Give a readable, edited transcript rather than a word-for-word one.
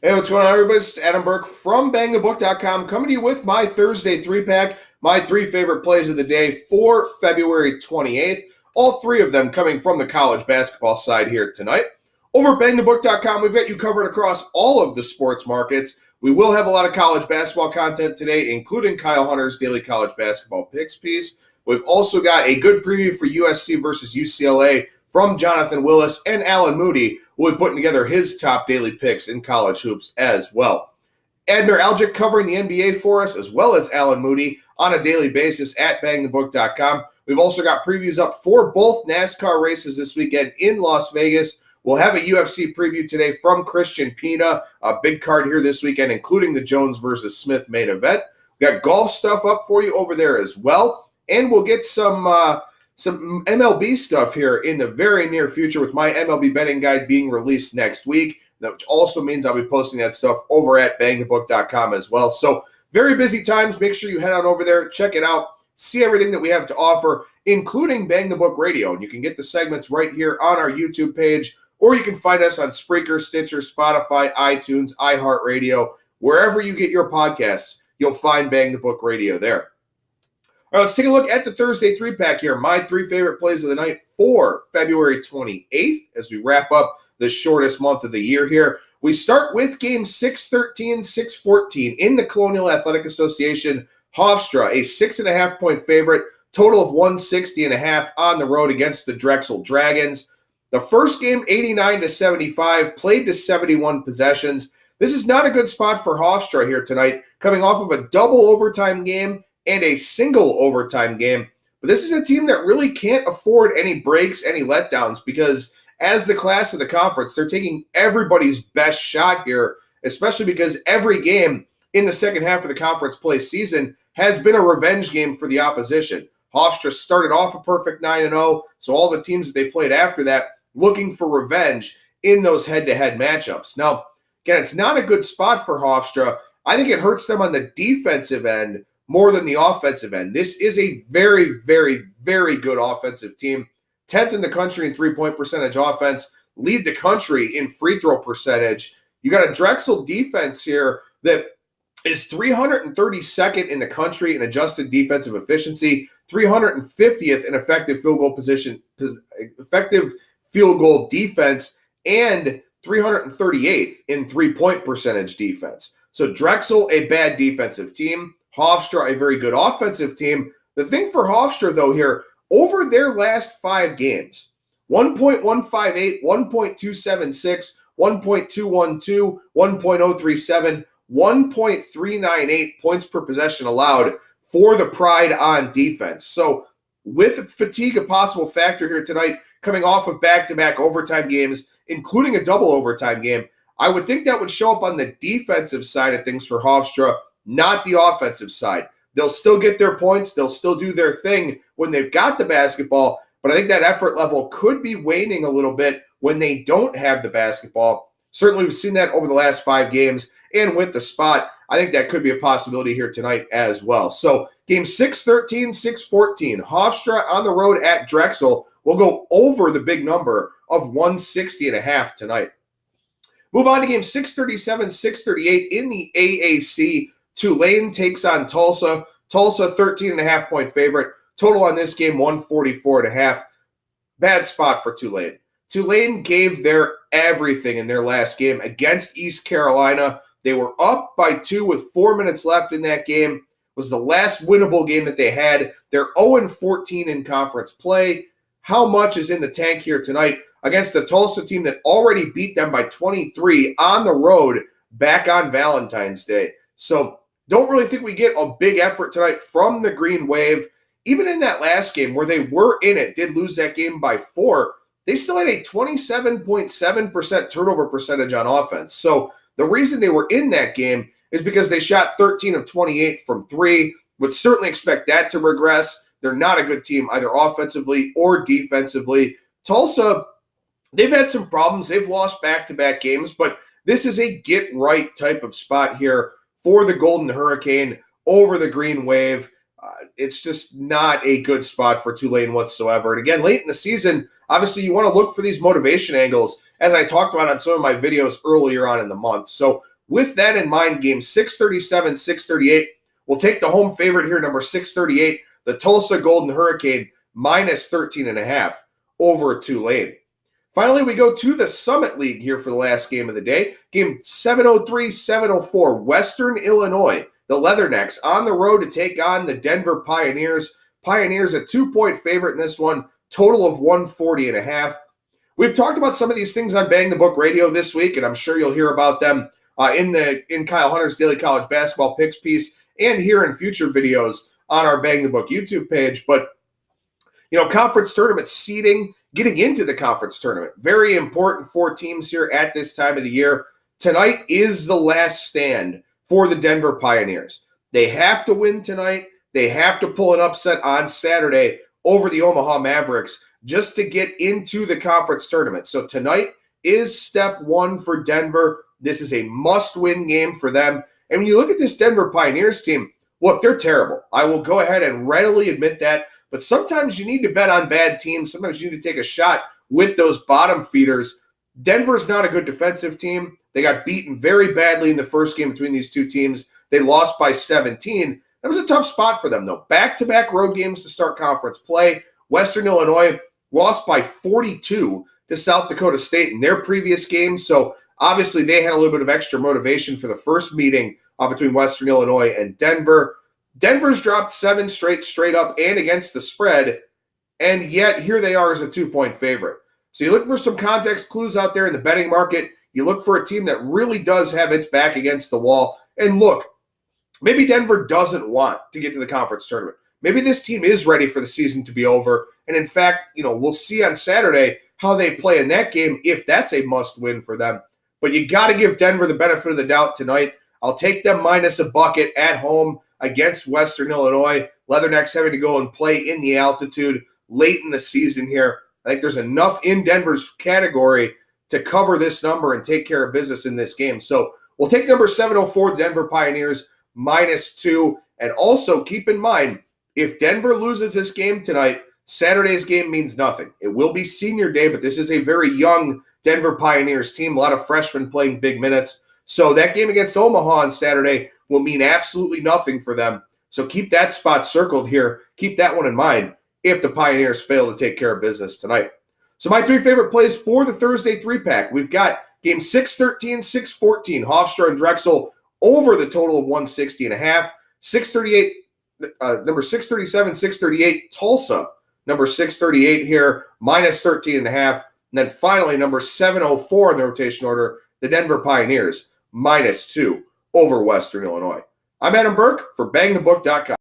Hey, what's going on, everybody? It's Adam Burke from BangTheBook.com coming to you with my Thursday three-pack, my three favorite plays of the day for February 28th. All three of them coming from the college basketball side here tonight. Over at BangTheBook.com, we've got you covered across all of the sports markets. We will have a lot of college basketball content today, including Kyle Hunter's daily college basketball picks piece. We've also got a good preview for USC versus UCLA from Jonathan Willis, and Alan Moody will be putting together his top daily picks in college hoops as well. Admir Algic covering the NBA for us, as well as Alan Moody on a daily basis at BangTheBook.com. We've also got previews up for both NASCAR races this weekend in Las Vegas. We'll have a UFC preview today from Christian Pina, a big card here this weekend, including the Jones versus Smith main event. We've got golf stuff up for you over there as well, and we'll get some MLB stuff here in the very near future with my MLB betting guide being released next week, which also means I'll be posting that stuff over at BangTheBook.com as well. So very busy times. Make sure you head on over there, check it out, see everything that we have to offer, including Bang the Book Radio. And you can get the segments right here on our YouTube page, or you can find us on Spreaker, Stitcher, Spotify, iTunes, iHeartRadio. Wherever you get your podcasts, you'll find Bang the Book Radio there. All right, let's take a look at the Thursday three-pack here. My three favorite plays of the night for February 28th as we wrap up the shortest month of the year here. We start with game 613, 614 in the Colonial Athletic Association. Hofstra, a 6.5-point favorite, total of 160.5 on the road against the Drexel Dragons. The first game, 89-75, played to 71 possessions. This is not a good spot for Hofstra here tonight, coming off of a double overtime game and a single overtime game. But this is a team that really can't afford any breaks, any letdowns, because as the class of the conference, they're taking everybody's best shot here, especially because every game in the second half of the conference play season has been a revenge game for the opposition. Hofstra started off a perfect 9-0, so all the teams that they played after that looking for revenge in those head-to-head matchups. Now, again, it's not a good spot for Hofstra. I think it hurts them on the defensive end more than the offensive end. This is a very, very, very good offensive team. 10th in the country in three-point percentage offense, lead the country in free throw percentage. You got a Drexel defense here that is 332nd in the country in adjusted defensive efficiency, 350th in effective field goal defense, and 338th in three-point percentage defense. So Drexel, a bad defensive team. Hofstra, a very good offensive team. The thing for Hofstra, though, here, over their last 5 games, 1.158, 1.276, 1.212, 1.037, 1.398 points per possession allowed for the Pride on defense. So with fatigue a possible factor here tonight, coming off of back-to-back overtime games, including a double overtime game, I would think that would show up on the defensive side of things for Hofstra, not the offensive side. They'll still get their points. They'll still do their thing when they've got the basketball, but I think that effort level could be waning a little bit when they don't have the basketball. Certainly, we've seen that over the last 5 games, and with the spot, I think that could be a possibility here tonight as well. So, game 613, 614, Hofstra on the road at Drexel will go over the big number of 160.5 tonight. Move on to game 637, 638 in the AAC. Tulane takes on Tulsa. Tulsa, 13.5-point favorite. Total on this game, 144.5. Bad spot for Tulane. Tulane gave their everything in their last game against East Carolina. They were up by 2 with 4 minutes left in that game. It was the last winnable game that they had. They're 0-14 in conference play. How much is in the tank here tonight against the Tulsa team that already beat them by 23 on the road back on Valentine's Day? So don't really think we get a big effort tonight from the Green Wave. Even in that last game where they were in it, did lose that game by 4, they still had a 27.7% turnover percentage on offense. So the reason they were in that game is because they shot 13 of 28 from 3. Would certainly expect that to regress. They're not a good team either offensively or defensively. Tulsa, they've had some problems. They've lost back-to-back games, but this is a get-right type of spot here for the Golden Hurricane over the Green Wave. It's just not a good spot for Tulane whatsoever. And again, late in the season, obviously you want to look for these motivation angles, as I talked about on some of my videos earlier on in the month. So with that in mind, game 637, 638, we'll take the home favorite here, number 638, the Tulsa Golden Hurricane, minus 13.5 over Tulane. Finally, we go to the Summit League here for the last game of the day. Game 703, 704, Western Illinois. The Leathernecks on the road to take on the Denver Pioneers. Pioneers a 2-point favorite in this one, total of 140.5. We've talked about some of these things on Bang the Book Radio this week, and I'm sure you'll hear about them in Kyle Hunter's Daily College Basketball Picks piece and here in future videos on our Bang the Book YouTube page. But, conference tournament seeding, getting into the conference tournament, very important for teams here at this time of the year. Tonight is the last stand for the Denver Pioneers. They have to win tonight. They have to pull an upset on Saturday over the Omaha Mavericks just to get into the conference tournament. So tonight is step one for Denver. This is a must-win game for them. And when you look at this Denver Pioneers team, look, they're terrible. I will go ahead and readily admit that. But sometimes you need to bet on bad teams. Sometimes you need to take a shot with those bottom feeders. Denver's not a good defensive team. They got beaten very badly in the first game between these two teams. They lost by 17. That was a tough spot for them, though. Back-to-back road games to start conference play. Western Illinois lost by 42 to South Dakota State in their previous game. So obviously they had a little bit of extra motivation for the first meeting between Western Illinois and Denver. Denver's dropped 7 straight up and against the spread, and yet here they are as a 2-point favorite. So you look for some context clues out there in the betting market. You look for a team that really does have its back against the wall. And look, maybe Denver doesn't want to get to the conference tournament. Maybe this team is ready for the season to be over. And in fact, we'll see on Saturday how they play in that game if that's a must-win for them. But you got to give Denver the benefit of the doubt tonight. I'll take them minus a bucket at home against Western Illinois. Leathernecks having to go and play in the altitude late in the season here. I think there's enough in Denver's category to cover this number and take care of business in this game. So we'll take number 704, the Denver Pioneers, minus 2. And also keep in mind, if Denver loses this game tonight, Saturday's game means nothing. It will be senior day, but this is a very young Denver Pioneers team, a lot of freshmen playing big minutes. So that game against Omaha on Saturday will mean absolutely nothing for them. So keep that spot circled here. Keep that one in mind if the Pioneers fail to take care of business tonight. So my 3 favorite plays for the Thursday 3-pack. We've got game 613, 614, Hofstra and Drexel over the total of 160.5. 638, number 637, 638, Tulsa, number 638 here, minus 13.5. And then finally, number 704 in the rotation order, the Denver Pioneers, minus 2 over Western Illinois. I'm Adam Burke for BangTheBook.com.